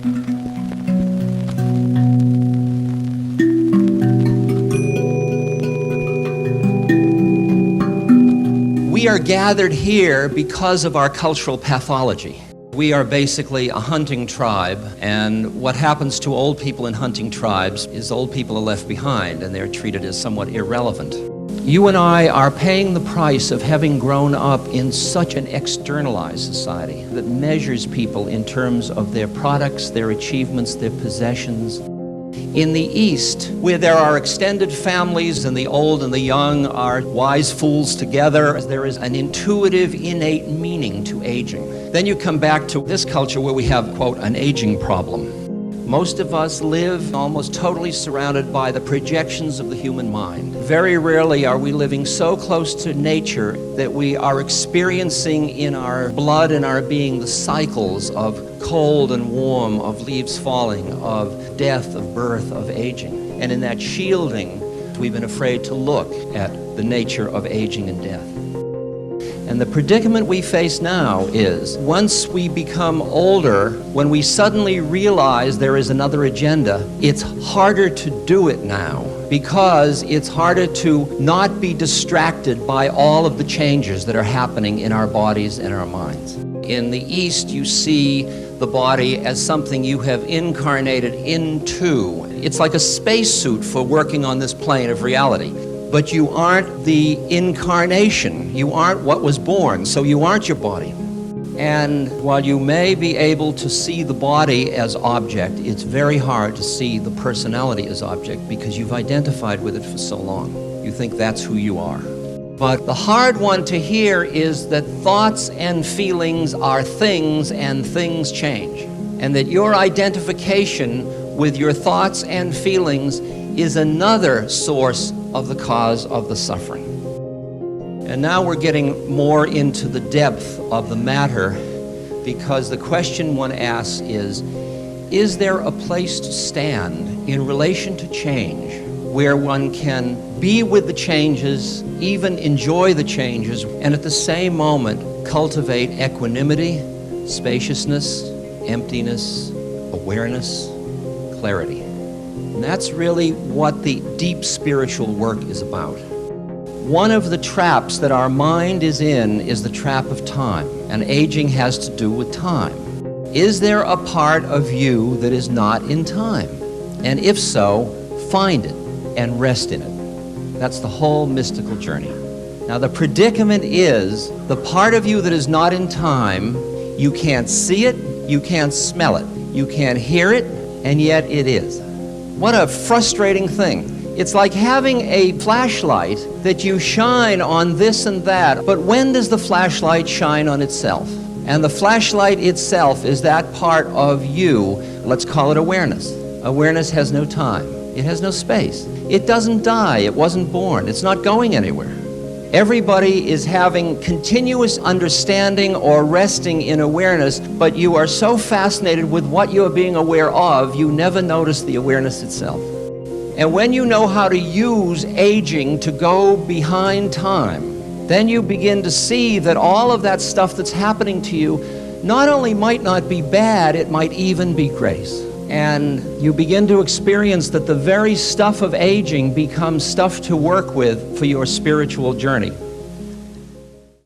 We are gathered here because of our cultural pathology. We are basically a hunting tribe, and what happens to old people in hunting tribes is old people are left behind and they're treated as somewhat irrelevant. You and I are paying the price of having grown up in such an externalized society that measures people in terms of their products, their achievements, their possessions. In the East, where there are extended families and the old and the young are wise fools together, there is an intuitive, innate meaning to aging. Then you come back to this culture where we have, quote, an aging problem. Most of us live almost totally surrounded by the projections of the human mind. Very rarely are we living so close to nature that we are experiencing in our blood and our being the cycles of cold and warm, of leaves falling, of death, of birth, of aging. And in that shielding, we've been afraid to look at the nature of aging and death. And the predicament we face now is, once we become older, when we suddenly realize there is another agenda, it's harder to do it now because it's harder to not be distracted by all of the changes that are happening in our bodies and our minds. In the East, you see the body as something you have incarnated into. It's like a spacesuit for working on this plane of reality. But you aren't the incarnation. You aren't what was born, so you aren't your body. And while you may be able to see the body as object, it's very hard to see the personality as object because you've identified with it for so long. You think that's who you are. But the hard one to hear is that thoughts and feelings are things and things change. And that your identification with your thoughts and feelings is another source of the cause of the suffering. And now we're getting more into the depth of the matter because the question one asks is there a place to stand in relation to change where one can be with the changes, even enjoy the changes, and at the same moment cultivate equanimity, spaciousness, emptiness, awareness, clarity? And that's really what the deep spiritual work is about. One of the traps that our mind is in is the trap of time, and aging has to do with time. Is there a part of you that is not in time? And if so, find it and rest in it. That's the whole mystical journey. Now the predicament is the part of you that is not in time, you can't see it, you can't smell it, you can't hear it, and yet it is. What a frustrating thing. It's like having a flashlight that you shine on this and that, but when does the flashlight shine on itself? And the flashlight itself is that part of you, let's call it awareness. Awareness has no time. It has no space. It doesn't die. It wasn't born. It's not going anywhere. Everybody is having continuous understanding or resting in awareness, but you are so fascinated with what you're being aware of, you never notice the awareness itself. And when you know how to use aging to go behind time, then you begin to see that all of that stuff that's happening to you not only might not be bad, it might even be grace. And you begin to experience that the very stuff of aging becomes stuff to work with for your spiritual journey.